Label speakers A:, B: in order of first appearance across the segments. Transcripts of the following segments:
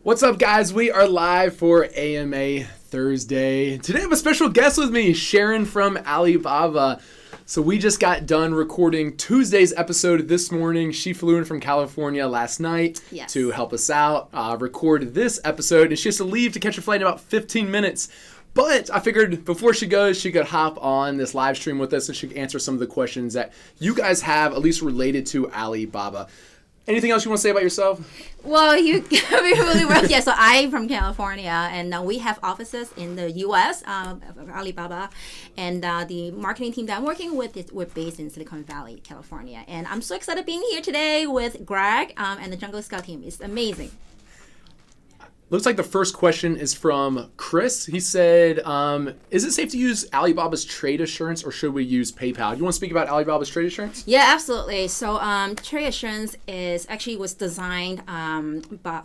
A: What's up, guys? We are live for AMA Thursday. Today I have a special guest with me, Sharon from Alibaba. So we just got done recording Tuesday's episode this morning. She flew in from California last night to help us out, record this episode, and she has to leave to catch a flight in about 15 minutes. But I figured before she goes, she could hop on this live stream with us and she could answer some of the questions that you guys have, at least related to Alibaba. Anything else you want to say about yourself?
B: Well, you got me really well. Yeah, so I'm from California, and we have offices in the U.S., Alibaba, and the marketing team that I'm working with we're based in Silicon Valley, California. And I'm so excited being here today with Greg and the Jungle Scout team. It's amazing.
A: Looks like the first question is from Chris. He said, is it safe to use Alibaba's trade assurance or should we use PayPal? Do you want to speak about Alibaba's trade assurance?
B: Yeah, absolutely. So trade assurance was designed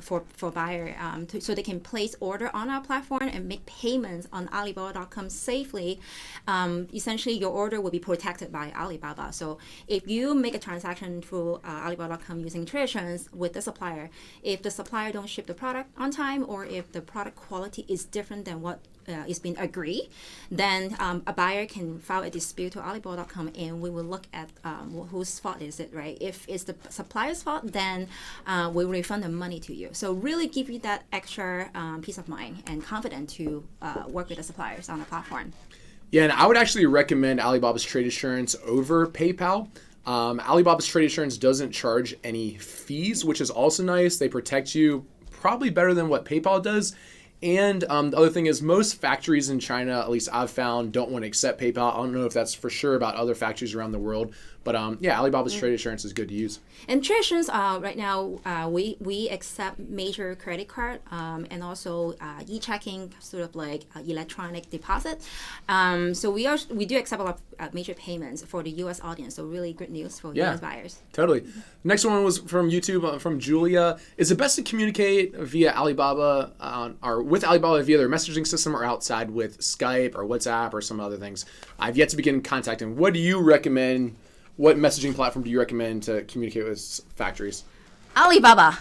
B: for buyer so they can place order on our platform and make payments on Alibaba.com safely. Essentially, your order will be protected by Alibaba. So if you make a transaction through Alibaba.com using trade assurance with the supplier, if the supplier don't ship the product on time, or if the product quality is different than what is being agreed, then a buyer can file a dispute to Alibaba.com and we will look at whose fault is it, right? If it's the supplier's fault, then we will refund the money to you. So really give you that extra peace of mind and confidence to work with the suppliers on the platform.
A: Yeah, and I would actually recommend Alibaba's trade assurance over PayPal. Alibaba's trade assurance doesn't charge any fees, which is also nice. They protect you probably better than what PayPal does. And the other thing is most factories in China, at least I've found, don't want to accept PayPal. I don't know if that's for sure about other factories around the world. But Alibaba's trade assurance is good to use.
B: And trade assurance, right now, we accept major credit card and also e-checking, sort of like electronic deposit. So we do accept a lot of major payments for the U.S. audience. So really good news for U.S. buyers. Totally.
A: Next one was from YouTube, from Julia. Is it best to communicate via Alibaba or with Alibaba via their messaging system or outside with Skype or WhatsApp or some other things? I've yet to begin contacting. What do you recommend? What messaging platform do you recommend to communicate with factories?
B: Alibaba.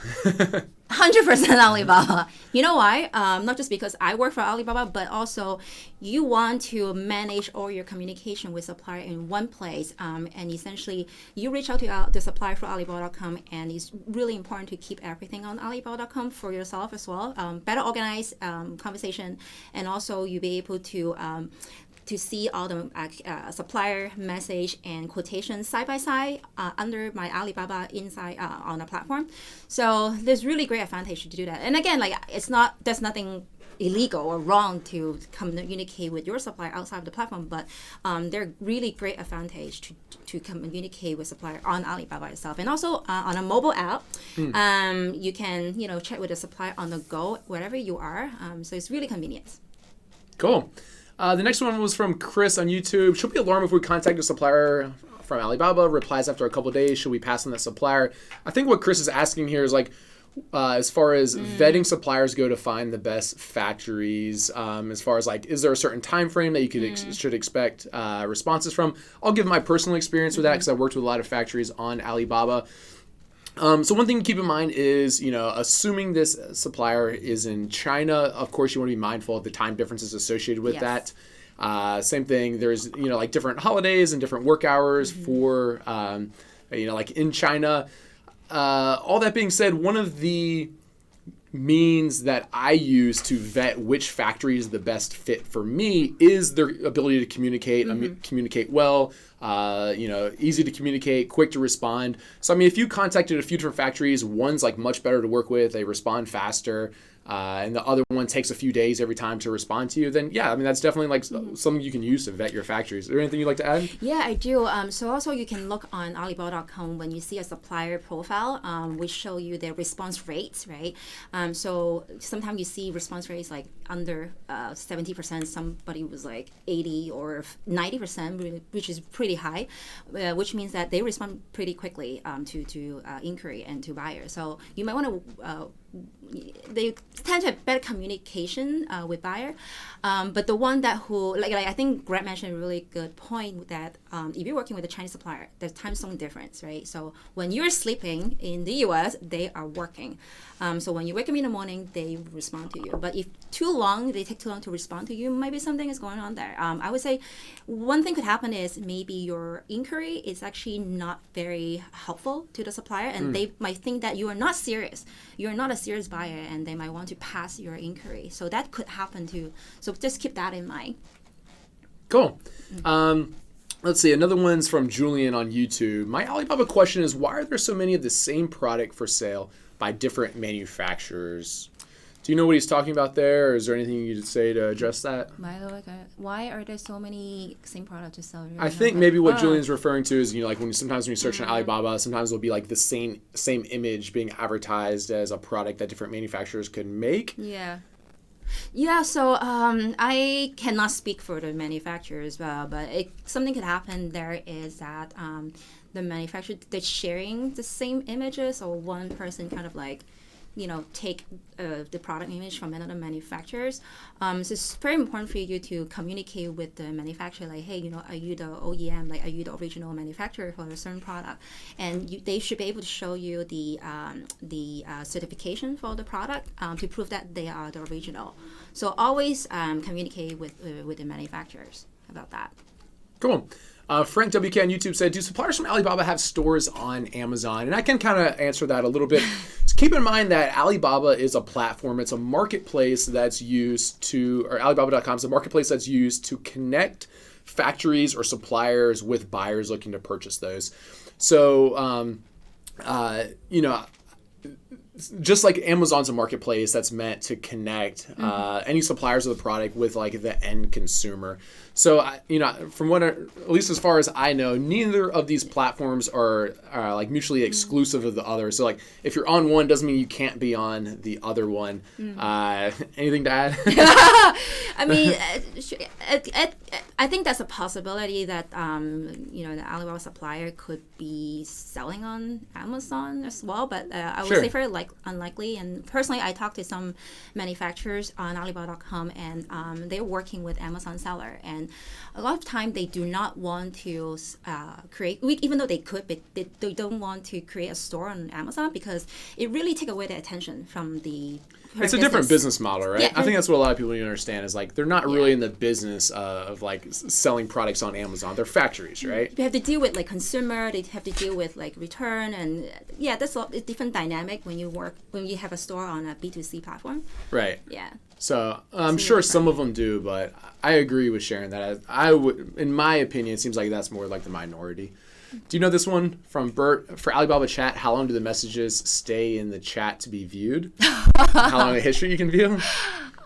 B: 100% Alibaba. You know why? Not just because I work for Alibaba, but also you want to manage all your communication with supplier in one place. And essentially, you reach out to the supplier for Alibaba.com, and it's really important to keep everything on Alibaba.com for yourself as well. Better organized conversation, and also you'll be able to see all the supplier message and quotations side by side under my Alibaba inside on the platform. So there's really great advantage to do that. And again, there's nothing illegal or wrong to communicate with your supplier outside of the platform, but they're really great advantage to communicate with supplier on Alibaba itself. And also on a mobile app, you can chat with the supplier on the go wherever you are. So it's really convenient.
A: Cool. The next one was from Chris on YouTube. Should we alarm if we contact a supplier from Alibaba, replies after a couple of days? Should we pass on that supplier? I think what Chris is asking here is as far as vetting suppliers go to find the best factories, as far as is there a certain time frame that you should expect responses from? I'll give my personal experience with that because I've worked with a lot of factories on Alibaba. So one thing to keep in mind is, assuming this supplier is in China, of course, you want to be mindful of the time differences associated with that. Same thing, there's, different holidays and different work hours for, in China. All that being said, one of the means that I use to vet which factory is the best fit for me is their ability to communicate, communicate well, easy to communicate, quick to respond. So, if you contacted a few different factories, one's much better to work with, they respond faster, and the other one takes a few days every time to respond to you, then that's definitely something you can use to vet your factories. Is there anything you'd like to add?
B: Yeah, I do. So also you can look on Alibaba.com when you see a supplier profile, we show you their response rates, right? So sometimes you see response rates under 70%, somebody was 80 or 90%, which is pretty high, which means that they respond pretty quickly to inquiry and to buyer. So you might want to they tend to have better communication with buyer. But the one that who like I think Greg mentioned a really good point that if you're working with a Chinese supplier, there's time zone difference, right? So when you're sleeping in the US, they are working. So when you wake up in the morning, they respond to you. But if they take too long to respond to you, maybe something is going on there. I would say one thing could happen is maybe your inquiry is actually not very helpful to the supplier, and they might think that you are not serious. You're not a serious buyer, and they might want to pass your inquiry. So that could happen too. So just keep that in mind.
A: Cool. Let's see. Another one's from Julian on YouTube. My Alibaba question is, why are there so many of the same product for sale by different manufacturers? Do you know what he's talking about there, or is there anything you'd say to address that?
B: Why are there so many same products to sell?
A: I think maybe what Julian's referring to is, like sometimes when you search on Alibaba, sometimes it'll be like the same image being advertised as a product that different manufacturers could make.
B: Yeah, so I cannot speak for the manufacturers, but something could happen there is that the manufacturer, they're sharing the same images, or one person kind of like, take the product image from another manufacturers. So it's very important for you to communicate with the manufacturer, like, hey, are you the OEM, like, are you the original manufacturer for a certain product? And they should be able to show you the certification for the product to prove that they are the original. So always communicate with the manufacturers about that.
A: Cool. Frank WK on YouTube said, do suppliers from Alibaba have stores on Amazon? And I can kind of answer that a little bit. So keep in mind that Alibaba is a platform. It's a marketplace that's used to, or Alibaba.com is a marketplace that's used to connect factories or suppliers with buyers looking to purchase those. So, just like Amazon's a marketplace that's meant to connect any suppliers of the product with like the end consumer. So, from what, at least as far as I know, neither of these platforms are like mutually exclusive of the other. So, like, if you're on one, doesn't mean you can't be on the other one. Anything to add?
B: I mean, I think that's a possibility that the Alibaba supplier could be selling on Amazon as well. But I would say very unlikely. And personally, I talked to some manufacturers on Alibaba.com, and they're working with Amazon seller. And a lot of time they do not want to create, even though they could, but they don't want to create a store on Amazon because it really takes away the attention from the
A: It's a different business model, right? Yeah, I think that's what a lot of people need to understand is like they're not really in the business of like selling products on Amazon. They're factories, right?
B: They have to deal with like consumer. They have to deal with like return, and that's a different dynamic when you have a store on a B2C platform.
A: Right.
B: Yeah.
A: So I'm sure some of them do, but I agree with Sharon that I would, in my opinion, it seems like that's more like the minority. Do you know this one from Bert? For Alibaba chat, how long do the messages stay in the chat to be viewed? How long a history you can view?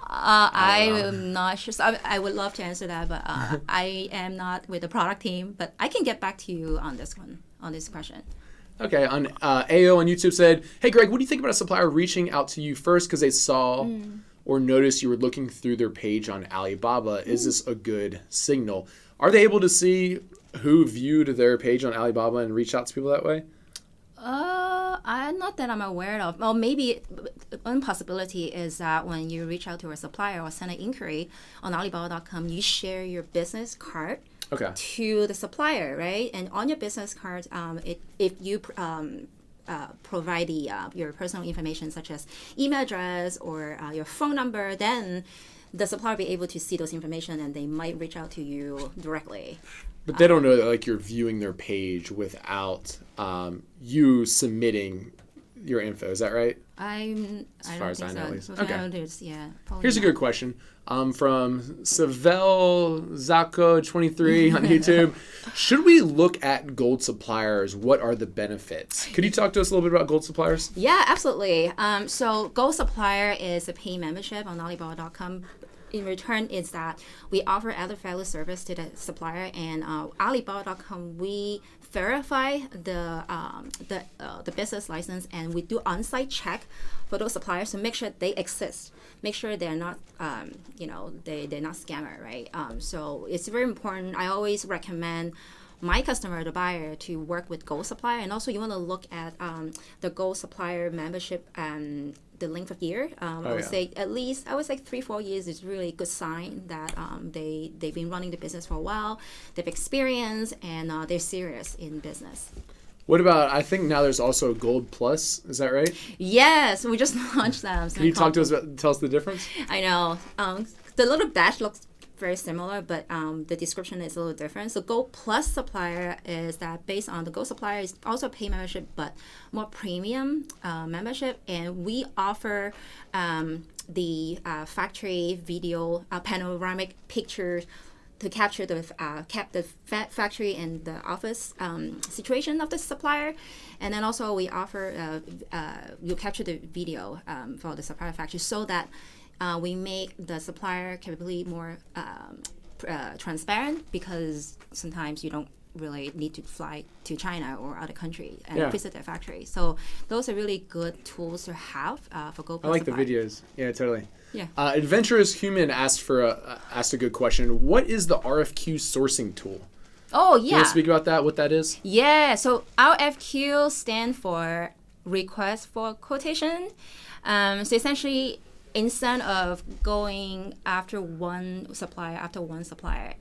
B: I'm not sure. So I would love to answer that, but I am not with the product team. But I can get back to you on this question.
A: Okay. On AO on YouTube said, hey, Greg, what do you think about a supplier reaching out to you first because they saw or noticed you were looking through their page on Alibaba? Is this a good signal? Are they able to see who viewed their page on Alibaba and reach out to people that way?
B: Not that I'm aware of. Well, maybe one possibility is that when you reach out to a supplier or send an inquiry on Alibaba.com, you share your business card to the supplier, right? And on your business card, if you provide your personal information such as email address or your phone number, then the supplier will be able to see those information and they might reach out to you directly.
A: But they don't know that like you're viewing their page without you submitting your info. Is that right?
B: As far as I know, at least.
A: Okay. Here's a good question from Savel Zako 23 on YouTube. Should we look at gold suppliers? What are the benefits? Could you talk to us a little bit about gold suppliers?
B: Yeah, absolutely. So gold supplier is a paid membership on Alibaba.com. In return, is that we offer added value service to the supplier, and Alibaba.com we verify the business license, and we do on-site check for those suppliers to make sure they exist, make sure they're not they're not scammer, right? So it's very important. I always recommend my customer, the buyer, to work with Gold Supplier. And also you want to look at the Gold Supplier membership and the length of year. I would say at least, 3-4 years is really a good sign that they've been running the business for a while, they've experienced, and they're serious in business.
A: What about, I think now there's also Gold Plus, is that right?
B: Yes, we just launched them.
A: Can you tell us the difference?
B: I know. The little badge looks very similar, but the description is a little different. So Gold Plus Supplier is that based on the Gold Supplier is also a pay membership, but more premium membership. And we offer the factory video panoramic pictures to capture the factory and the office situation of the supplier. And then also we offer, you capture the video for the supplier factory so that we make the supplier capability more transparent, because sometimes you don't really need to fly to China or other country and visit their factory. So those are really good tools to have for Gold Plus.
A: I like the videos. Yeah, totally.
B: Yeah.
A: Adventurous Human asked a good question. What is the RFQ sourcing tool?
B: Oh, yeah.
A: Can you speak about that, what that is?
B: Yeah, so RFQ stands for Request for Quotation. So essentially, instead of going after one supplier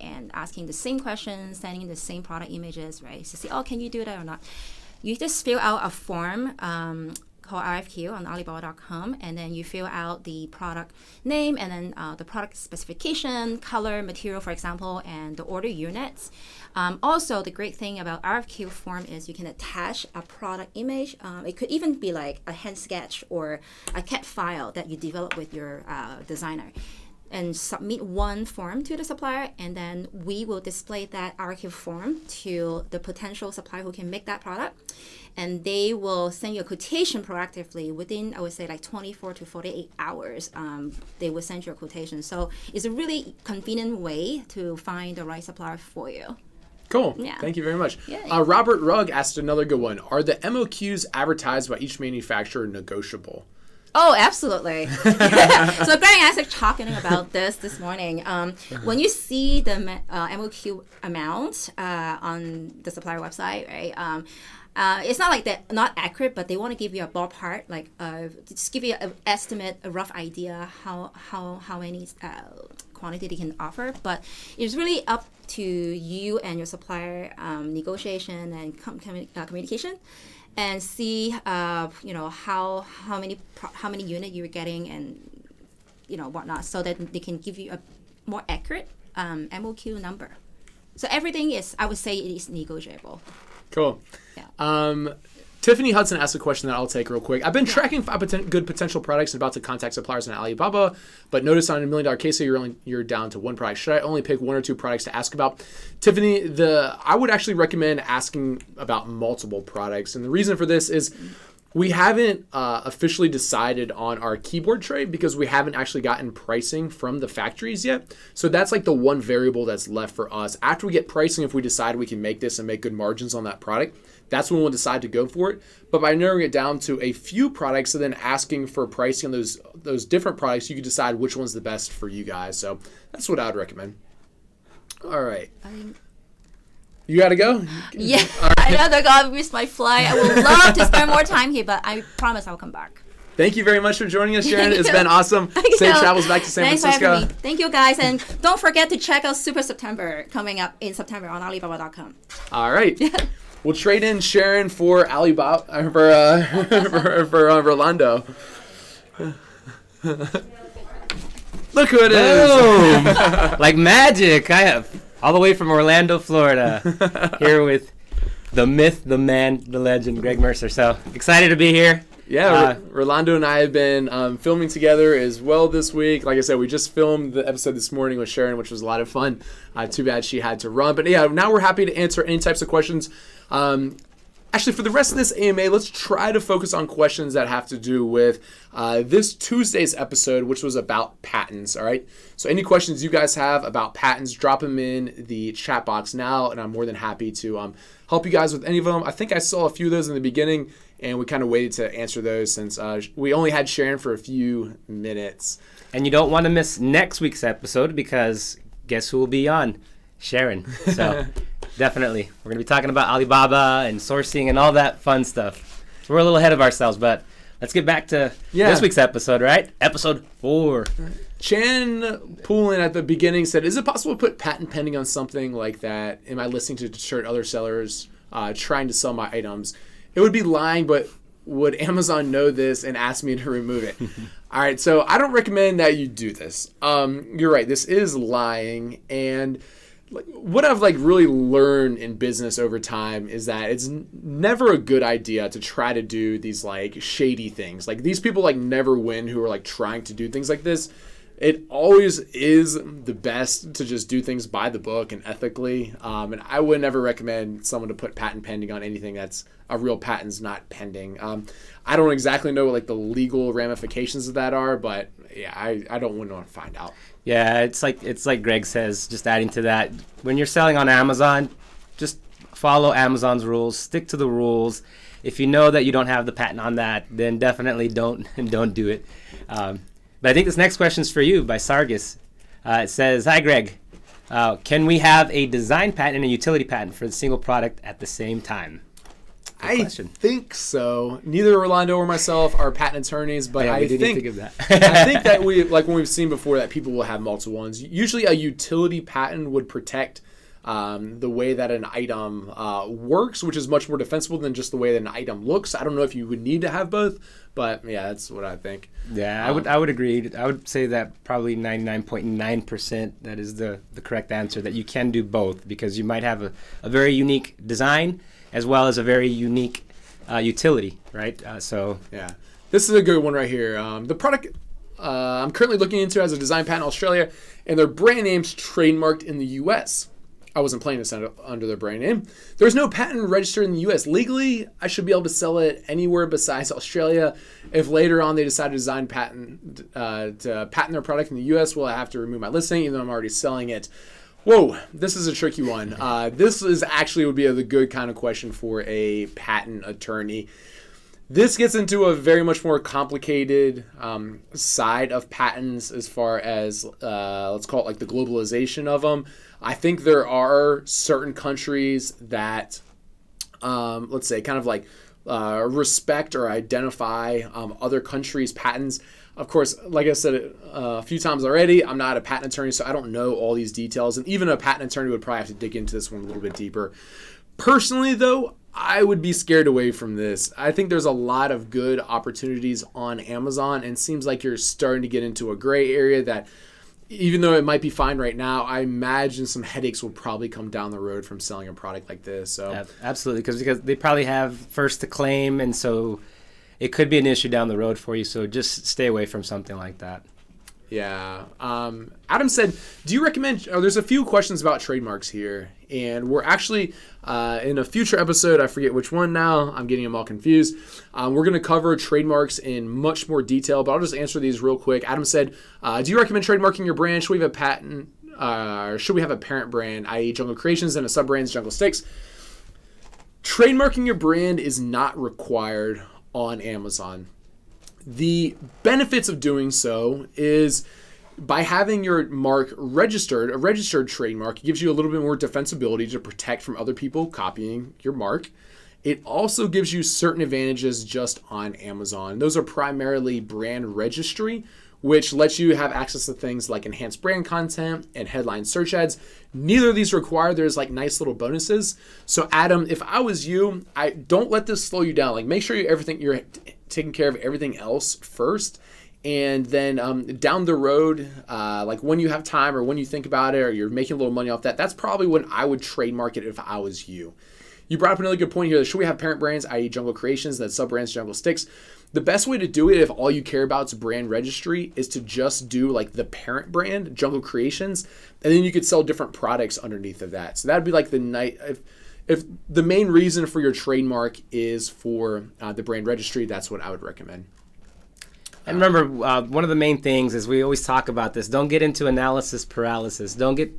B: and asking the same questions, sending the same product images, right? To see, can you do that or not? You just fill out a form called RFQ on Alibaba.com, and then you fill out the product name and then the product specification, color, material, for example, and the order units. Also, the great thing about RFQ form is you can attach a product image. It could even be like a hand sketch or a CAD file that you develop with your designer, and submit one form to the supplier, and then we will display that RFQ form to the potential supplier who can make that product, and they will send you a quotation proactively within, I would say, 24 to 48 hours. They will send you a quotation. So it's a really convenient way to find the right supplier for you.
A: Cool.
B: Yeah.
A: Thank you very much.
B: Yeah.
A: Robert Rugg asked another good one. Are the MOQs advertised by each manufacturer negotiable?
B: Oh, absolutely. So Greg asked us talking about this morning. When you see the MOQ amount on the supplier website, right? It's not like they're not accurate, but they want to give you a ballpark, just give you an estimate, a rough idea how many quantity they can offer. But it's really up to you and your supplier negotiation and communication, and see how many unit you're getting and whatnot, so that they can give you a more accurate MOQ number. So everything is, I would say, it is negotiable.
A: Cool.
B: Yeah.
A: Tiffany Hudson asked a question that I'll take real quick. I've been tracking 5 good potential products and about to contact suppliers on Alibaba, but notice on $1 million case you're down to one product. Should I only pick 1 or 2 products to ask about? Tiffany, I would actually recommend asking about multiple products, and the reason for this is we haven't officially decided on our keyboard tray because we haven't actually gotten pricing from the factories yet. So that's like the one variable that's left for us. After we get pricing, if we decide we can make this and make good margins on that product, that's when we'll decide to go for it. But by narrowing it down to a few products and then asking for pricing on those different products, you can decide which one's the best for you guys. So that's what I would recommend. All right. You got to go?
B: Yeah, right. I know I missed my flight. I would love to spend more time here, but I promise I'll come back.
A: Thank you very much for joining us, Sharon. It's been awesome. Safe travels back to San Francisco.
B: Thank you, guys. And don't forget to check out Super September coming up in September on Alibaba.com.
A: All right. We'll trade in Sharon for Alibaba, for Rolando. Look who it is.
C: Like magic. I have all the way from Orlando, Florida, here with the myth, the man, the legend, Greg Mercer. So excited to be here.
A: Yeah, Rolando and I have been filming together as well this week. Like I said, we just filmed the episode this morning with Sharon, which was a lot of fun. Too bad she had to run. But yeah, now we're happy to answer any types of questions. Actually, for the rest of this AMA, let's try to focus on questions that have to do with this Tuesday's episode, which was about patents, all right? So any questions you guys have about patents, drop them in the chat box now, and I'm more than happy to help you guys with any of them. I think I saw a few of those in the beginning, and we kind of waited to answer those since we only had Sharon for a few minutes.
C: And you don't want to miss next week's episode because guess who will be on? Sharon. So Definitely. We're going to be talking about Alibaba and sourcing and all that fun stuff. So we're a little ahead of ourselves, but let's get back to this week's episode, right? Episode 4.
A: Chan Poulin at the beginning said, is it possible to put patent pending on something like that? Am I listening to deter other sellers trying to sell my items? It would be lying, but would Amazon know this and ask me to remove it? All right, so I don't recommend that you do this. You're right, this is lying, and what I've really learned in business over time is that it's never a good idea to try to do these shady things. These people never win who are trying to do things like this. It always is the best to just do things by the book and ethically. And I would never recommend someone to put patent pending on anything that's a real patent's not pending. I don't exactly know what the legal ramifications of that are, but yeah, I don't want to find out.
C: Yeah, it's like Greg says, just adding to that, when you're selling on Amazon, just follow Amazon's rules, stick to the rules. If you know that you don't have the patent on that, then definitely don't do it. But I think this next question is for you by Sargis. It says, hi Greg, can we have a design patent and a utility patent for the single product at the same time?
A: I think so. Neither Rolando or myself are patent attorneys, but I think
C: of that.
A: I think that we when we've seen before that people will have multiple ones. Usually, a utility patent would protect the way that an item works, which is much more defensible than just the way that an item looks. I don't know if you would need to have both, but yeah, that's what I think.
C: Yeah, I would agree. I would say that probably 99.9% that is the correct answer, that you can do both, because you might have a very unique design as well as a very unique utility, right?
A: Yeah, this is a good one right here. The product I'm currently looking into has a design patent in Australia, and their brand name's trademarked in the U.S. I wasn't playing this under their brand name. There's no patent registered in the U.S. Legally, I should be able to sell it anywhere besides Australia. If later on they decide to to patent their product in the U.S., will I have to remove my listing even though I'm already selling it? Whoa, this is a tricky one. This would be a good kind of question for a patent attorney. This gets into a very much more complicated side of patents as far as, let's call it the globalization of them. I think there are certain countries that, let's say, respect or identify other countries' patents. Of course, like I said a few times already, I'm not a patent attorney, so I don't know all these details. And even a patent attorney would probably have to dig into this one a little bit deeper. Personally, though, I would be scared away from this. I think there's a lot of good opportunities on Amazon, and it seems like you're starting to get into a gray area that, even though it might be fine right now, I imagine some headaches will probably come down the road from selling a product like this. So
C: yeah, absolutely, because they probably have first to claim, and so it could be an issue down the road for you. So just stay away from something like that.
A: Yeah. Adam said, do you recommend, there's a few questions about trademarks here, and we're actually in a future episode, I forget which one now, I'm getting them all confused. We're going to cover trademarks in much more detail, but I'll just answer these real quick. Adam said, do you recommend trademarking your brand? Should we have a patent, or should we have a parent brand, i.e. Jungle Creations, and a sub-brand, Jungle Sticks? Trademarking your brand is not required on Amazon. The benefits of doing so is by having your mark registered, a registered trademark, it gives you a little bit more defensibility to protect from other people copying your mark. It also gives you certain advantages just on Amazon. Those are primarily brand registry, which lets you have access to things like enhanced brand content and headline search ads. Neither of these require, there's nice little bonuses. So Adam, if I was you, I don't let this slow you down. Make sure you're taking care of everything else first. And then down the road, when you have time or when you think about it or you're making a little money off that, that's probably when I would trademark it if I was you. You brought up another good point here. Should we have parent brands, i.e. Jungle Creations, then sub-brands, Jungle Sticks? The best way to do it, if all you care about is brand registry, is to just do the parent brand, Jungle Creations, and then you could sell different products underneath of that. So that'd be the night. If the main reason for your trademark is for the brand registry, that's what I would recommend.
C: And remember, one of the main things is we always talk about this. Don't get into analysis paralysis. Don't get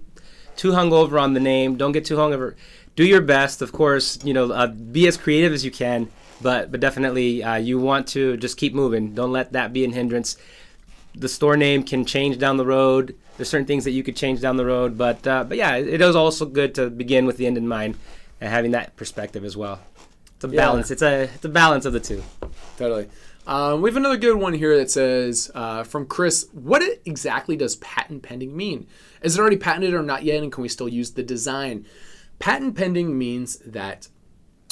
C: too hungover on the name. Don't get too hungover. Do your best, of course. Be as creative as you can, but definitely you want to just keep moving. Don't let that be a hindrance. The store name can change down the road. There's certain things that you could change down the road, but yeah, it is also good to begin with the end in mind and having that perspective as well. It's a balance. It's a balance of the two.
A: Totally. We have another good one here that says, from Chris, what exactly does patent pending mean? Is it already patented or not yet, and can we still use the design? Patent pending means that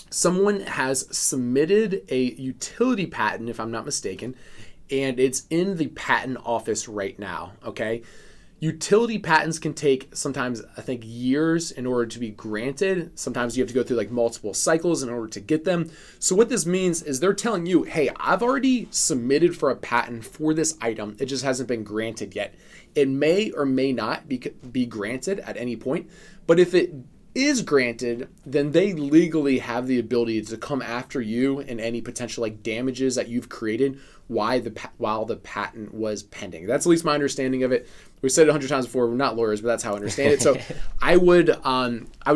A: someone has submitted a utility patent, if I'm not mistaken, and it's in the patent office right now, okay? Utility patents can take sometimes, I think, years in order to be granted. Sometimes you have to go through like multiple cycles in order to get them. So what this means is they're telling you, hey, I've already submitted for a patent for this item. It just hasn't been granted yet. It may or may not be granted at any point, but if it is granted, then they legally have the ability to come after you and any potential like damages that you've created while the patent was pending. That's at least my understanding of it. We said it 100 times before. We're not lawyers, but that's how I understand it. So I would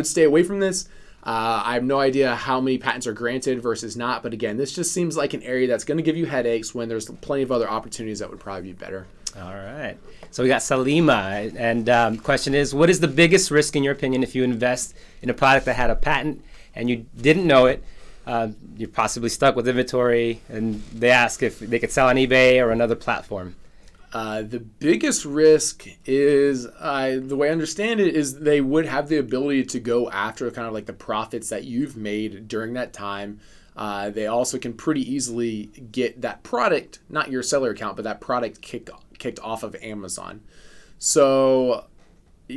A: stay away from this. I have no idea how many patents are granted versus not. But again, this just seems like an area that's going to give you headaches when there's plenty of other opportunities that would probably be better.
C: All right. So we got Salima, and question is, what is the biggest risk in your opinion if you invest in a product that had a patent and you didn't know it? You're possibly stuck with inventory, and they ask if they could sell on eBay or another platform.
A: The biggest risk is, the way I understand it, is they would have the ability to go after kind of like the profits that you've made during that time. They also can pretty easily get that product, not your seller account, but that product kicked off of Amazon. So, we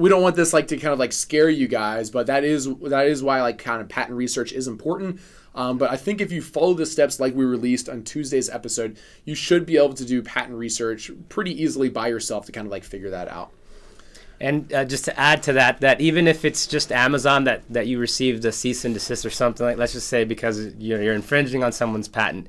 A: don't want this like to kind of like scare you guys, but that is why like kind of patent research is important. But I think if you follow the steps like we released on Tuesday's episode, you should be able to do patent research pretty easily by yourself to kind of like figure that out.
C: And just to add to that even if it's just Amazon that you received a cease and desist or something, like let's just say because you're infringing on someone's patent,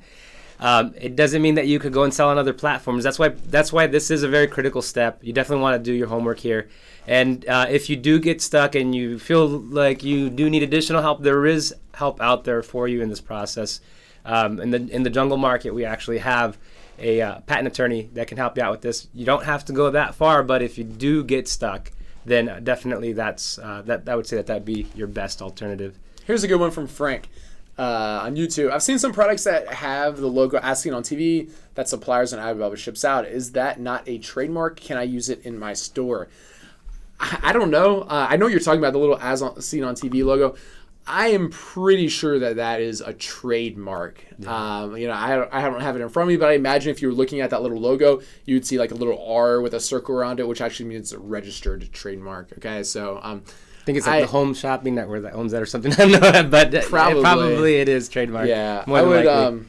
C: it doesn't mean that you could go and sell on other platforms. That's why this is a very critical step. You definitely want to do your homework here. And if you do get stuck and you feel like you do need additional help, there is help out there for you in this process. In the jungle market, we actually have a patent attorney that can help you out with this. You don't have to go that far, but if you do get stuck, then definitely that I would say that would be your best alternative.
A: Here's a good one from Frank on YouTube. I've seen some products that have the logo as seen on TV that Suppliers and Alibaba ships out. Is that not a trademark? Can I use it in my store? I don't know. I know what you're talking about, the little as seen on TV logo. I am pretty sure that is a trademark. Yeah. I don't have it in front of me, but I imagine if you were looking at that little logo, you would see like a little R with a circle around it, which actually means it's a registered trademark. Okay, so
C: I think it's like the Home Shopping Network that owns that or something. I don't know, but probably it is trademark.
A: Yeah, I would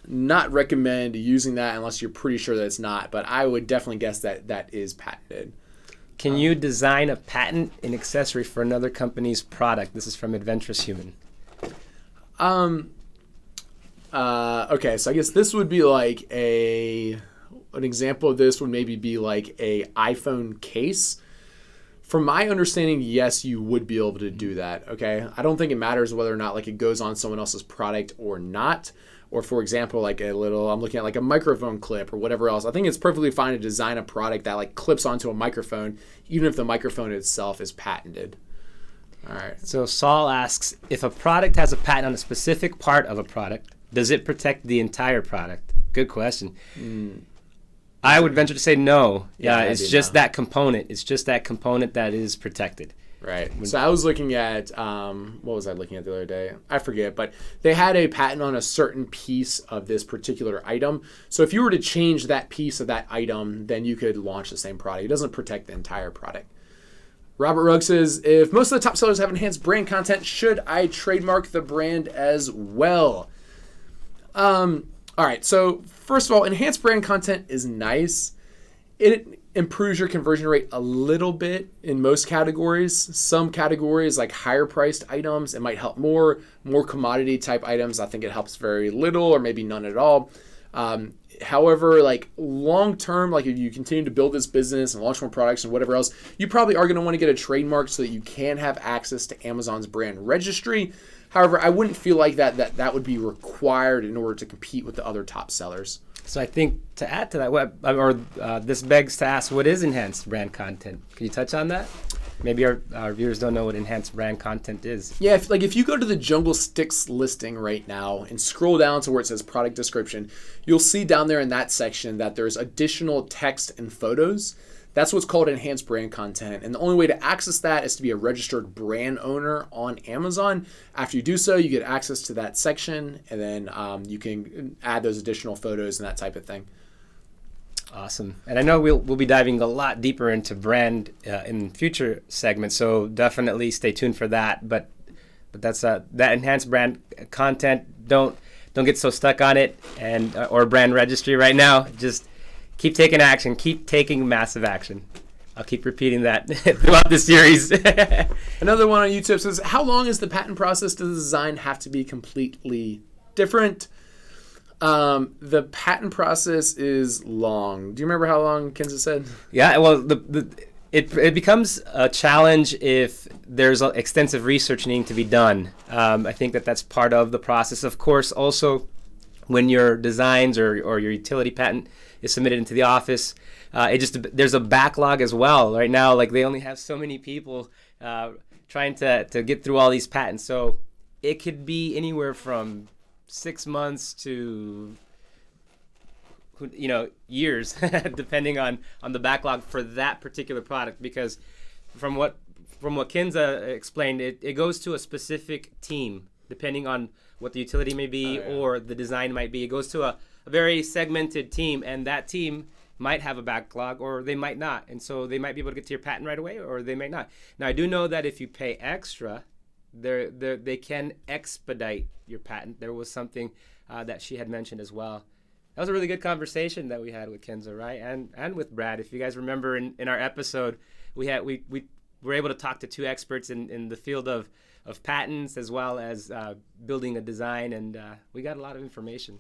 A: not recommend using that unless you're pretty sure that it's not. But I would definitely guess that is patented.
C: Can you design a patent in accessory for another company's product? This is from Adventurous Human.
A: Okay, so I guess this would be like an example of this would maybe be like a iPhone case. From my understanding, yes, you would be able to do that. Okay, I don't think it matters whether or not like it goes on someone else's product or not. Or for example, like I'm looking at like a microphone clip or whatever else. I think it's perfectly fine to design a product that like clips onto a microphone, even if the microphone itself is patented. All right.
C: So Saul asks, if a product has a patent on a specific part of a product, does it protect the entire product? Good question. I would venture to say no. Yeah, it's just that component. It's just that component that is protected.
A: Right. So I was looking at, what was I looking at the other day? I forget, but they had a patent on a certain piece of this particular item. So if you were to change that piece of that item, then you could launch the same product. It doesn't protect the entire product. Robert Rugg says, if most of the top sellers have enhanced brand content, should I trademark the brand as well? All right. So first of all, enhanced brand content is nice. It improves your conversion rate a little bit in most categories. Some categories like higher priced items, it might help more commodity type items. I think it helps very little or maybe none at all. However, like long term, like if you continue to build this business and launch more products and whatever else, you probably are going to want to get a trademark so that you can have access to Amazon's brand registry. However, I wouldn't feel like that would be required in order to compete with the other top sellers.
C: So I think to add to that, this begs to ask, what is enhanced brand content? Can you touch on that? Maybe our viewers don't know what enhanced brand content is.
A: Yeah, if you go to the Jungle Sticks listing right now and scroll down to where it says product description, you'll see down there in that section that there's additional text and photos. That's what's called enhanced brand content. And the only way to access that is to be a registered brand owner on Amazon. After you do so, you get access to that section, and then you can add those additional photos and that type of thing.
C: Awesome. And I know we'll be diving a lot deeper into brand in future segments, so definitely stay tuned for that. But that's that enhanced brand content. Don't get so stuck on it and or brand registry right now. Just keep taking action. Keep taking massive action. I'll keep repeating that throughout the series.
A: Another one on YouTube says, how long is the patent process? Does the design have to be completely different? The patent process is long. Do you remember how long Kenza said?
C: Yeah, well, it becomes a challenge if there's extensive research needing to be done. I think that's part of the process. Of course, also when your designs or your utility patent is submitted into the office, there's a backlog as well. Right now, like they only have so many people trying to get through all these patents. So it could be anywhere from 6 months to years, depending on the backlog for that particular product. Because from what Kenza explained, it goes to a specific team depending on what the utility may be or the design might be. It goes to a very segmented team, and that team might have a backlog or they might not, and so they might be able to get to your patent right away or they might not. Now I do know that if you pay extra, they can expedite your patent. There was something that she had mentioned as well. That was a really good conversation that we had with Kenza, right? And with Brad. If you guys remember in our episode, we were able to talk to two experts in the field of patents as well as building a design, and we got a lot of information.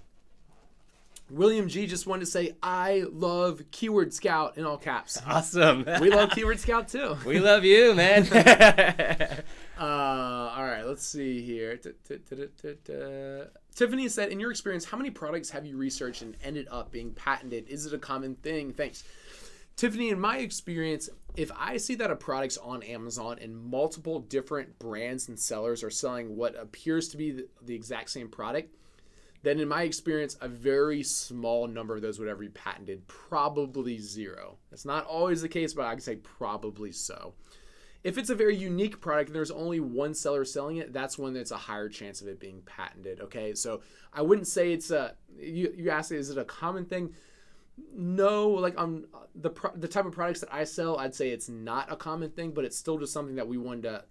A: William G just wanted to say, I love Keyword Scout in all caps.
C: Awesome.
A: We love Keyword Scout too.
C: We love you, man.
A: All right, let's see here. Tiffany said, in your experience, how many products have you researched and ended up being patented? Is it a common thing? Thanks. Tiffany, in my experience, if I see that a product's on Amazon and multiple different brands and sellers are selling what appears to be the exact same product, then in my experience, a very small number of those would ever be patented, probably zero. That's not always the case, but I can say probably so. If it's a very unique product and there's only one seller selling it, that's when it's a higher chance of it being patented, okay? So I wouldn't say it's you asked, is it a common thing? No, like on the type of products that I sell, I'd say it's not a common thing, but it's still just something that we wanted to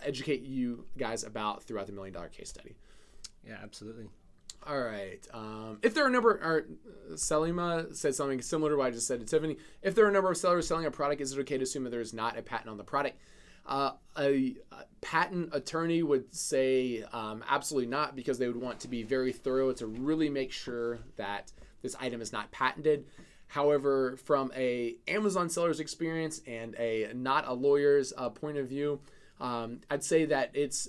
A: educate you guys about throughout the $1 Million Case Study.
C: Yeah, absolutely.
A: All right. If there are a number, Salima said something similar to what I just said to Tiffany. If there are a number of sellers selling a product, is it okay to assume that there is not a patent on the product? A patent attorney would say absolutely not, because they would want to be very thorough to really make sure that this item is not patented. However, from a Amazon seller's experience and not a lawyer's point of view, I'd say that it's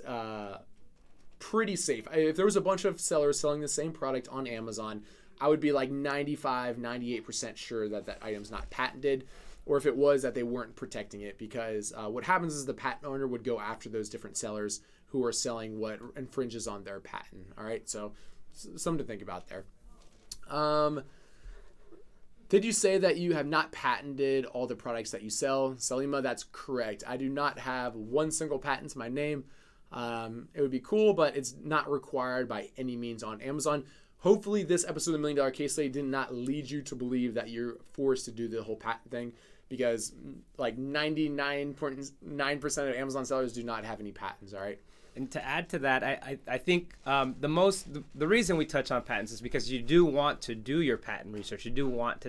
A: pretty safe. If there was a bunch of sellers selling the same product on Amazon, I would be like 98% sure that that item's not patented, or if it was, that they weren't protecting it, because what happens is the patent owner would go after those different sellers who are selling what infringes on their patent. All right, so something to think about there. Did you say that you have not patented all the products that you sell? Salima, that's correct. I do not have one single patent to my name. It would be cool, but it's not required by any means on Amazon. Hopefully this episode of the $1 Million Case Study did not lead you to believe that you're forced to do the whole patent thing, because like 99.9% of Amazon sellers do not have any patents, all right?
C: And to add to that, I think the reason we touch on patents is because you do want to do your patent research. You do want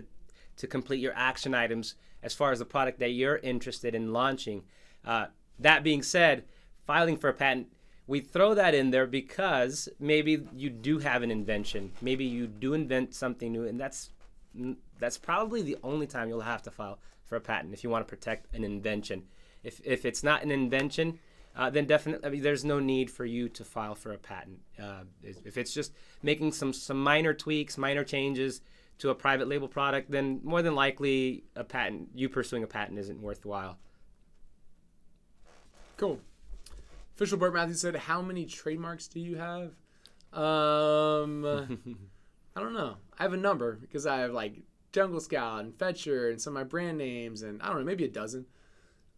C: to complete your action items as far as the product that you're interested in launching. That being said, filing for a patent, we throw that in there because maybe you do have an invention. Maybe you do invent something new, and that's probably the only time you'll have to file for a patent if you want to protect an invention. If it's not an invention, then definitely there's no need for you to file for a patent. If it's just making some minor tweaks, minor changes to a private label product, then more than likely you pursuing a patent isn't worthwhile.
A: Cool. Official Burt Matthews said, how many trademarks do you have? I don't know. I have a number because I have like Jungle Scout and Fetcher and some of my brand names and I don't know, maybe a dozen.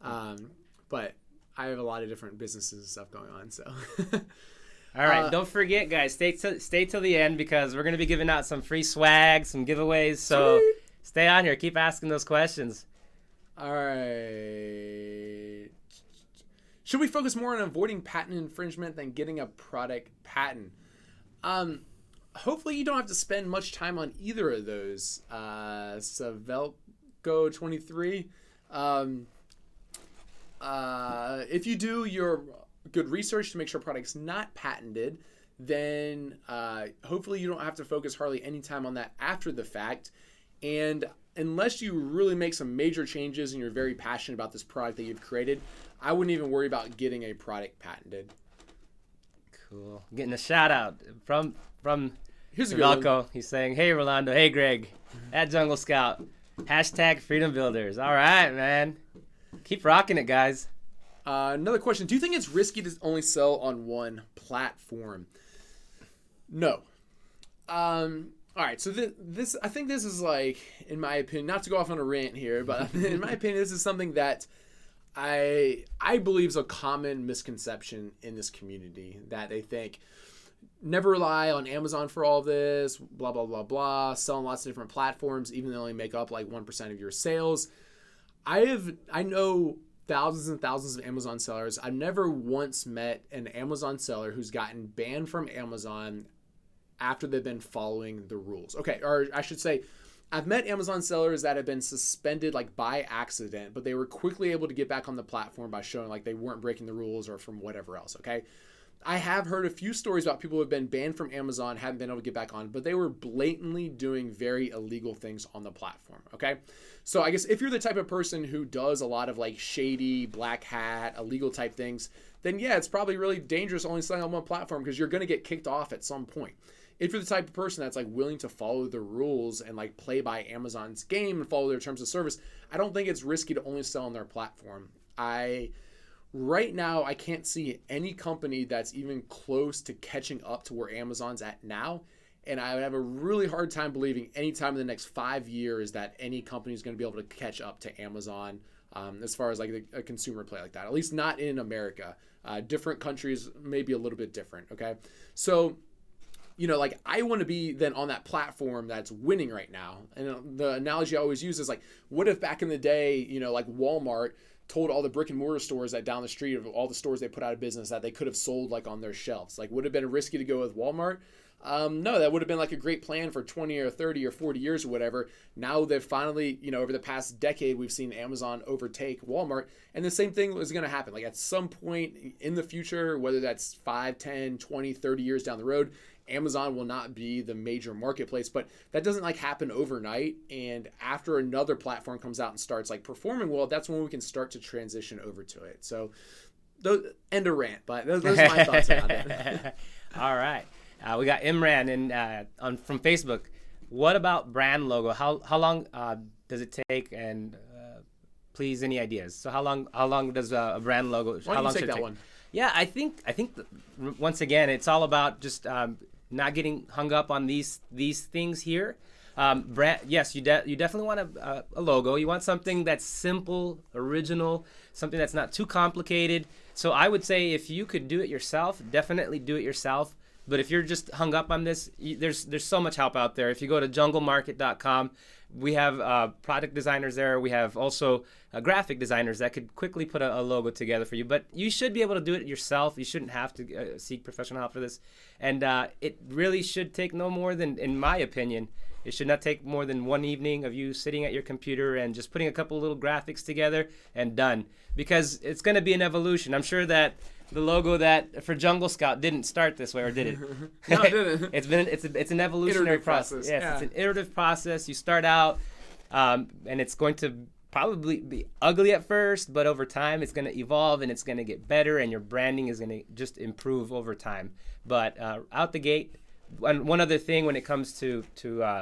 A: But I have a lot of different businesses and stuff going on. So,
C: all right, don't forget, guys, stay till the end because we're going to be giving out some free swag, some giveaways. So stay on here. Keep asking those questions.
A: All right. Should we focus more on avoiding patent infringement than getting a product patent? Hopefully you don't have to spend much time on either of those. Savelco 23. If you do your good research to make sure a product's not patented, then hopefully you don't have to focus hardly any time on that after the fact. And unless you really make some major changes and you're very passionate about this product that you've created, I wouldn't even worry about getting a product patented.
C: Cool. Getting a shout out from
A: Here's a good one.
C: He's saying, hey, Rolando. Hey, Greg. At Jungle Scout. # Freedom Builders. All right, man. Keep rocking it, guys.
A: Another question. Do you think it's risky to only sell on one platform? No. All right. So this, I think this is like, in my opinion, not to go off on a rant here, but in my opinion, this is something that I believe is a common misconception in this community, that they think never rely on Amazon for all this, blah, blah, blah, blah, selling lots of different platforms, even though they only make up like 1% of your sales. I know thousands and thousands of Amazon sellers. I've never once met an Amazon seller who's gotten banned from Amazon after they've been following the rules. Okay, or I should say, I've met Amazon sellers that have been suspended like by accident, but they were quickly able to get back on the platform by showing like they weren't breaking the rules or from whatever else, okay? I have heard a few stories about people who have been banned from Amazon, haven't been able to get back on, but they were blatantly doing very illegal things on the platform, okay? So I guess if you're the type of person who does a lot of like shady, black hat, illegal type things, then yeah, it's probably really dangerous only selling on one platform because you're going to get kicked off at some point. If you're the type of person that's like willing to follow the rules and like play by Amazon's game and follow their terms of service, I don't think it's risky to only sell on their platform. Right now, I can't see any company that's even close to catching up to where Amazon's at now. And I would have a really hard time believing anytime in the next 5 years that any company is going to be able to catch up to Amazon as far as like a consumer play like that. At least not in America. Different countries may be a little bit different, okay? So, like I want to be then on that platform that's winning right now. And the analogy I always use is like, what if back in the day, like Walmart told all the brick and mortar stores that down the street of all the stores they put out of business that they could have sold like on their shelves? Like, would it have been risky to go with Walmart? No, that would have been like a great plan for 20 or 30 or 40 years or whatever. Now they've finally, over the past decade, we've seen Amazon overtake Walmart. And the same thing is going to happen. Like at some point in the future, whether that's 5, 10, 20, 30 years down the road, Amazon will not be the major marketplace, but that doesn't like happen overnight. And after another platform comes out and starts like performing well, that's when we can start to transition over to it. So end a rant, but those are my thoughts about it.
C: All right. We got Imran from Facebook. What about brand logo? How long does it take? And please, any ideas? So how long does a brand logo?
A: Why don't you take that one?
C: Yeah, I think once again, it's all about just not getting hung up on these things here. Yes, you definitely want a logo. You want something that's simple, original, something that's not too complicated. So I would say if you could do it yourself, definitely do it yourself. But if you're just hung up on this, there's so much help out there. If you go to junglemarket.com, we have product designers there. We have also graphic designers that could quickly put a logo together for you. But you should be able to do it yourself. You shouldn't have to seek professional help for this. And it really should take no more than, in my opinion, it should not take more than one evening of you sitting at your computer and just putting a couple little graphics together and done. Because it's going to be an evolution. I'm sure that the logo that for Jungle Scout didn't start this way, or did it?
A: No, it didn't.
C: It's an evolutionary
A: Iterative
C: process. Yes,
A: yeah.
C: It's an iterative process. You start out, and it's going to probably be ugly at first, but over time it's going to evolve and it's going to get better, and your branding is going to just improve over time. But out the gate, one other thing when it comes to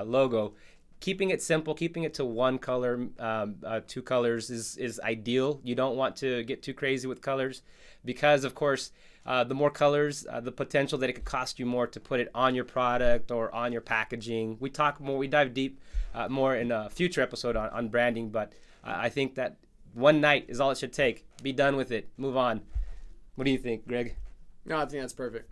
C: logo, keeping it simple, keeping it to one color, 2 colors is ideal. You don't want to get too crazy with colors because, of course, the more colors, the potential that it could cost you more to put it on your product or on your packaging. We dive deep more in a future episode on branding, but I think that one night is all it should take. Be done with it. Move on. What do you think, Greg?
A: No, I think that's perfect.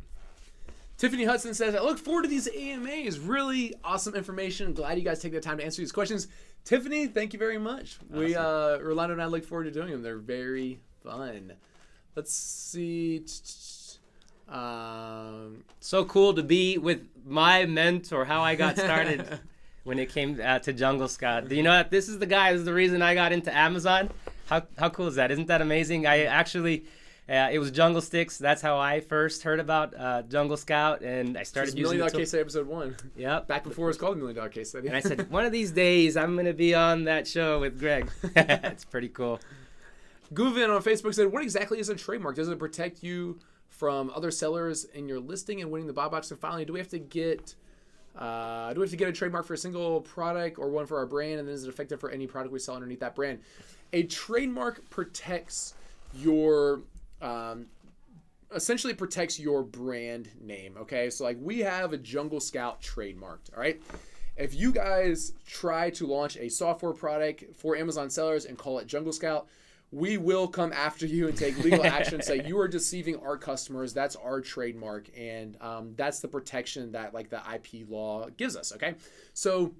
A: Tiffany Hudson says, I look forward to these AMAs. Really awesome information. Glad you guys take the time to answer these questions. Tiffany, thank you very much. Awesome. Rolando and I look forward to doing them. They're very fun. Let's see.
C: So cool to be with my mentor, how I got started when it came to Jungle Scout. Do you know that this is the guy who's the reason I got into Amazon? How cool is that? Isn't that amazing? I actually... it was Jungle Sticks. That's how I first heard about Jungle Scout, and I started using it. $1 Million Case Study
A: episode 1.
C: Yep.
A: Back before it was called $1 Million Case Study.
C: And I said, one of these days, I'm going to be on that show with Greg. It's pretty cool.
A: Guvin on Facebook said, what exactly is a trademark? Does it protect you from other sellers in your listing and winning the buy box? And finally, do we have to get a trademark for a single product or one for our brand? And then is it effective for any product we sell underneath that brand? A trademark protects your... essentially protects your brand name, okay? So like we have a Jungle Scout trademarked, all right? If you guys try to launch a software product for Amazon sellers and call it Jungle Scout, we will come after you and take legal action, say you are deceiving our customers. That's our trademark, and that's the protection that like the IP law gives us, okay? So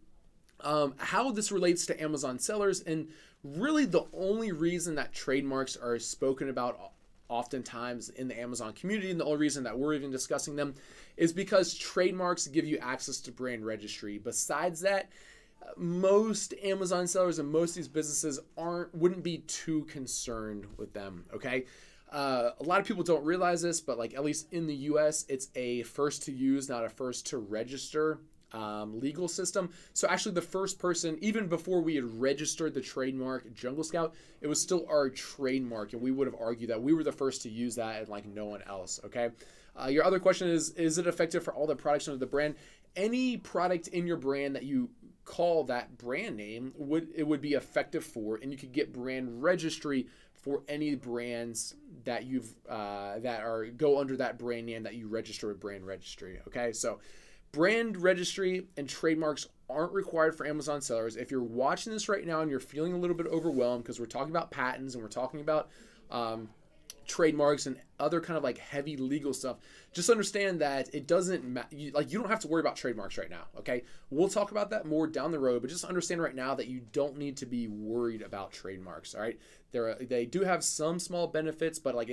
A: how this relates to Amazon sellers, and really the only reason that trademarks are spoken about oftentimes in the Amazon community, and the only reason that we're even discussing them is because trademarks give you access to brand registry. Besides that, most Amazon sellers and most of these businesses wouldn't be too concerned with them, okay? A lot of people don't realize this, but like at least in the US, it's a first to use, not a first to register legal system. So actually the first person, even before we had registered the trademark Jungle Scout, it was still our trademark, and we would have argued that we were the first to use that and like no one else, okay? Your other question is it effective for all the products under the brand? Any product in your brand that you call that brand name would be effective for, and you could get brand registry for any brands that go under that brand name that you register with brand registry, okay? So brand registry and trademarks aren't required for Amazon sellers. If you're watching this right now and you're feeling a little bit overwhelmed because we're talking about patents and we're talking about trademarks and other kind of like heavy legal stuff, just understand that it doesn't you don't have to worry about trademarks right now, okay? We'll talk about that more down the road, but just understand right now that you don't need to be worried about trademarks, all right? They do have some small benefits, but like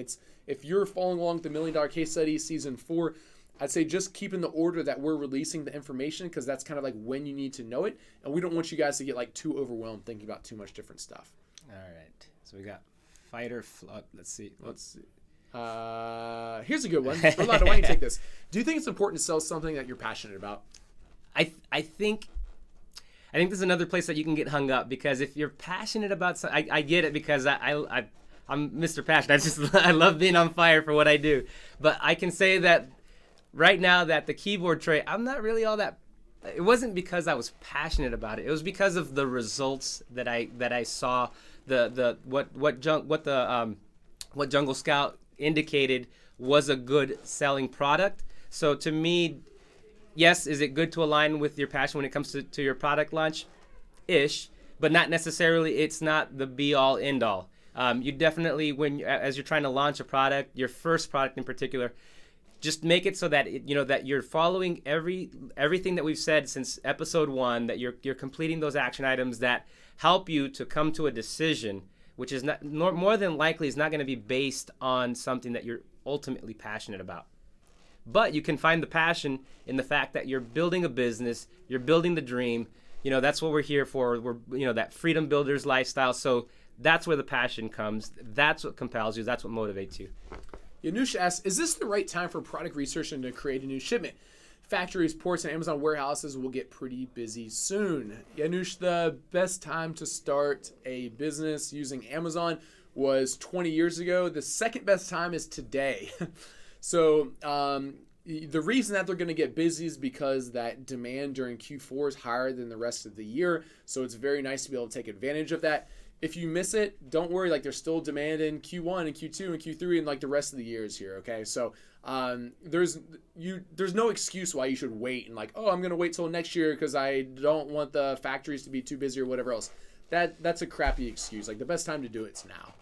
A: if you're following along with the $1 Million Case Study Season 4, I'd say just keep in the order that we're releasing the information, because that's kind of like when you need to know it, and we don't want you guys to get like too overwhelmed thinking about too much different stuff.
C: All right, so we got fight or flight. Let's see.
A: Here's a good one. Rolando, why don't you take this? Do you think it's important to sell something that you're passionate about?
C: I think this is another place that you can get hung up, because if you're passionate about something, I get it, because I'm Mr. Passion. I love being on fire for what I do. But I can say that right now that the keyboard tray, I'm not really all that. It wasn't because I was passionate about it. It was because of the results that I saw. What Jungle Scout indicated was a good selling product. So to me, yes, is it good to align with your passion when it comes to your product launch? Ish, but not necessarily. It's not the be all end all. You definitely, as you're trying to launch a product, your first product in particular, just make it so that that you're following everything that we've said since episode 1, that you're completing those action items that help you to come to a decision, which is not more than likely is not going to be based on something that you're ultimately passionate about. But you can find the passion in the fact that you're building a business, you're building the dream. That's what we're here for. We're that freedom builders lifestyle. So that's where the passion comes. That's what compels you. That's what motivates you.
A: Yanush asks, is this the right time for product research and to create a new shipment? Factories, ports, and Amazon warehouses will get pretty busy soon. Yanush, the best time to start a business using Amazon was 20 years ago. The second best time is today. So the reason that they're going to get busy is because that demand during Q4 is higher than the rest of the year. So it's very nice to be able to take advantage of that. If you miss it, don't worry. Like, there's still demand in Q1 and Q2 and Q3 and like the rest of the years here. Okay, so there's no excuse why you should wait and like, oh, I'm gonna wait till next year because I don't want the factories to be too busy or whatever else. That's a crappy excuse. Like, the best time to do it's now.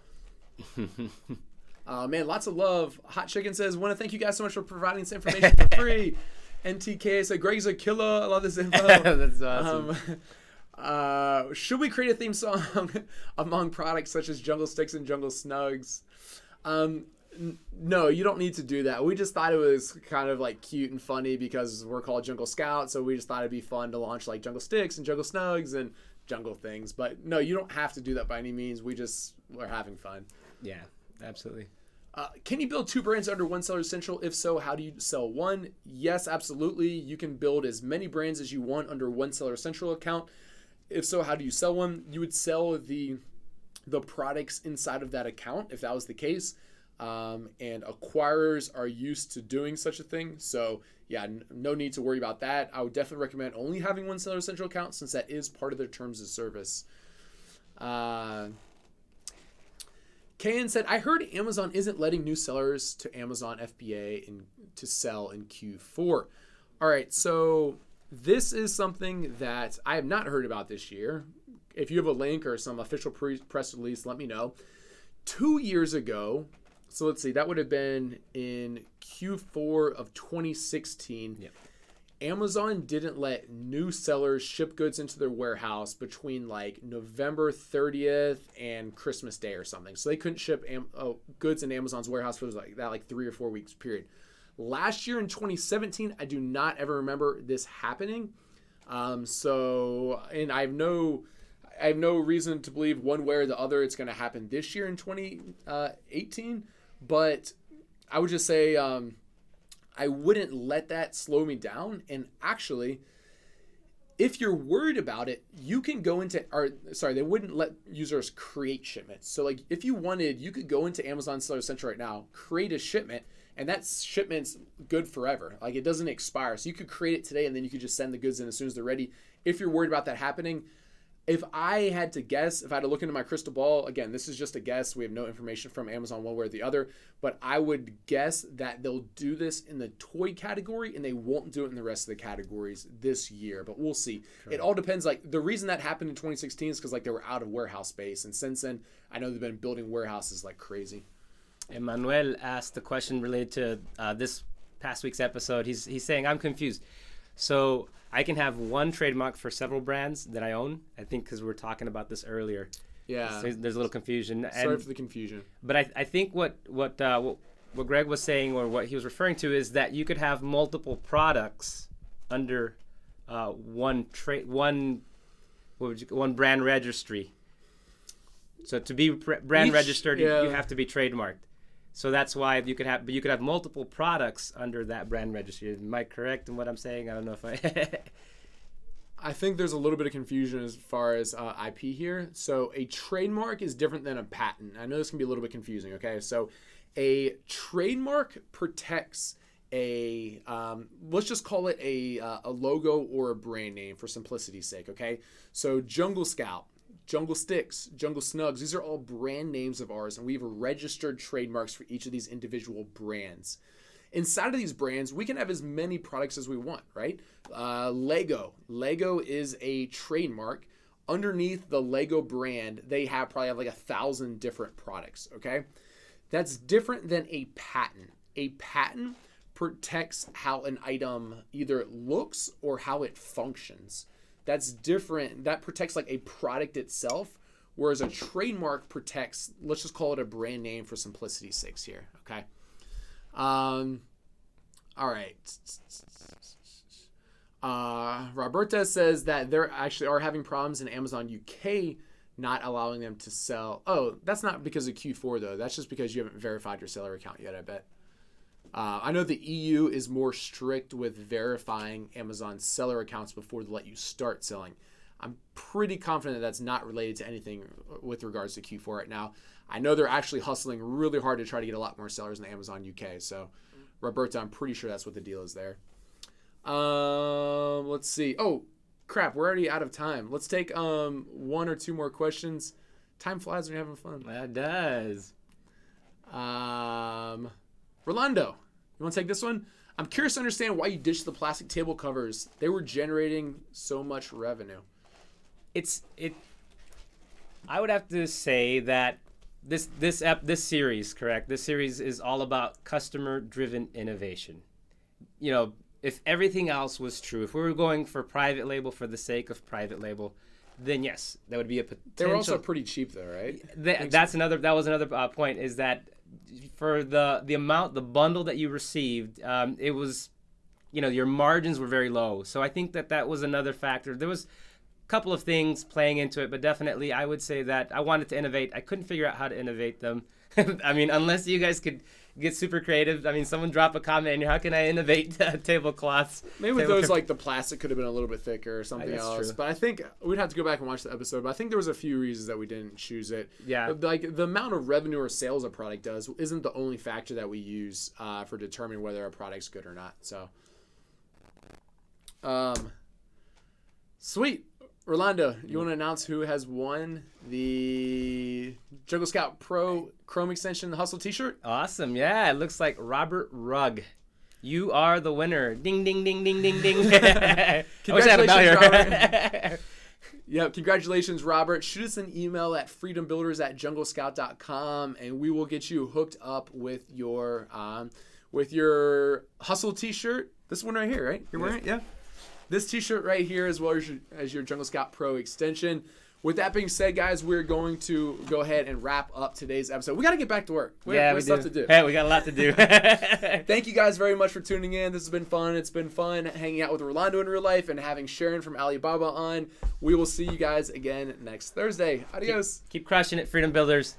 A: Man, lots of love. Hot Chicken says, want to thank you guys so much for providing this information for free. NTK said, Greg's a killer. I love this info.
C: That's awesome.
A: Should we create a theme song among products such as Jungle Sticks and Jungle Snugs? No, you don't need to do that. We just thought it was kind of like cute and funny because we're called Jungle Scout, so we just thought it'd be fun to launch like Jungle Sticks and Jungle Snugs and Jungle things. But no, you don't have to do that by any means. We're having fun.
C: Yeah, absolutely.
A: Can you build 2 brands under one Seller Central? If so, how do you sell one? Yes, absolutely. You can build as many brands as you want under one Seller Central account. If so, how do you sell one? You would sell the products inside of that account if that was the case. And acquirers are used to doing such a thing. So yeah, no need to worry about that. I would definitely recommend only having one Seller Central account since that is part of their terms of service. Kayan said, I heard Amazon isn't letting new sellers to Amazon FBA to sell in Q4. All right, so this is something that I have not heard about this year. If you have a link or some official press release, let me know. 2 years ago, so let's see, that would have been in Q4 of 2016. Yep. Amazon didn't let new sellers ship goods into their warehouse between like November 30th and Christmas Day or something. So they couldn't ship goods in Amazon's warehouse for like 3 or 4 weeks period. Last year in 2017, I do not ever remember this happening. And I have no reason to believe one way or the other it's going to happen this year in 2018. But I would just say I wouldn't let that slow me down. And actually, if you're worried about it, you can go into, they wouldn't let users create shipments. So like if you wanted, you could go into Amazon Seller Central right now, create a shipment, and that shipment's good forever. Like it doesn't expire. So you could create it today and then you could just send the goods in as soon as they're ready. If you're worried about that happening, if I had to guess, if I had to look into my crystal ball, again, this is just a guess. We have no information from Amazon one way or the other, but I would guess that they'll do this in the toy category and they won't do it in the rest of the categories this year, but we'll see. Sure. It all depends. Like the reason that happened in 2016 is because like they were out of warehouse space. And since then, I know they've been building warehouses like crazy.
C: Emmanuel asked a question related to this past week's episode. He's saying, I'm confused. So I can have one trademark for several brands that I own, I think, because we were talking about this earlier.
A: Yeah.
C: So there's a little confusion.
A: Sorry for the confusion.
C: But I think what Greg was saying, or what he was referring to, is that you could have multiple products under one brand registry. So to be brand registered, you have to be trademarked. So that's why you could have multiple products under that brand registry. Am I correct in what I'm saying? I don't know if I...
A: I think there's a little bit of confusion as far as IP here. So a trademark is different than a patent. I know this can be a little bit confusing, okay? So a trademark protects let's just call it a logo or a brand name for simplicity's sake, okay? So Jungle Scout, Jungle Sticks, Jungle Snugs, these are all brand names of ours, and we have registered trademarks for each of these individual brands. Inside of these brands, we can have as many products as we want, right? Lego is a trademark. Underneath the Lego brand, they probably have like 1,000 different products, okay? That's different than a patent. A patent protects how an item either looks or how it functions. That's different. That protects like a product itself, whereas a trademark protects, let's just call it a brand name for simplicity's sake here, okay? All right. Roberta says that they actually are having problems in Amazon UK not allowing them to sell. Oh, that's not because of Q4 though. That's just because you haven't verified your seller account yet, I bet. I know the EU is more strict with verifying Amazon seller accounts before they let you start selling. I'm pretty confident that that's not related to anything with regards to Q4 right now. I know they're actually hustling really hard to try to get a lot more sellers in Amazon UK. So Roberta. I'm pretty sure that's what the deal is there. Let's see. Oh, crap. We're already out of time. Let's take 1 or 2 more questions. Time flies when you're having fun.
C: That does.
A: Rolando, you want to take this one? I'm curious to understand why you ditched the plastic table covers. They were generating so much revenue.
C: I would have to say that this series, correct? This series is all about customer-driven innovation. You know, if everything else was true, if we were going for private label for the sake of private label, then yes, that would be a potential.
A: They were also pretty cheap, though, right?
C: That was another point. Is that for the bundle that you received, it was, your margins were very low. So I think that was another factor. There was a couple of things playing into it, but definitely I would say that I wanted to innovate. I couldn't figure out how to innovate them. I mean, unless you guys could get super creative. I mean, someone drop a comment in here. How can I innovate tablecloths?
A: Maybe with those, like the plastic could have been a little bit thicker or something else.
C: True.
A: But I think we'd have to go back and watch the episode. But I think there was a few reasons that we didn't choose it.
C: Yeah.
A: Like the amount of revenue or sales a product does isn't the only factor that we use for determining whether a product's good or not. So, sweet. Rolando, you want to announce who has won the Jungle Scout Pro Chrome Extension Hustle t-shirt?
C: Awesome. Yeah, it looks like Robert Rugg. You are the winner. Ding, ding, ding, ding, ding, ding. I wish I had him out here.
A: Yep, congratulations, Robert. Shoot us an email at freedombuilders@junglescout.com, and we will get you hooked up with your Hustle t-shirt. This one right here, right? You're wearing it? Yeah. This t-shirt right here, as well as your Jungle Scout Pro extension. With that being said, guys, we're going to go ahead and wrap up today's episode. We got to get back to work. We have stuff to do.
C: Hey, we got a lot to do.
A: Thank you guys very much for tuning in. This has been fun. It's been fun hanging out with Rolando in real life and having Sharon from Alibaba on. We will see you guys again next Thursday. Adios.
C: Keep crushing it, Freedom Builders.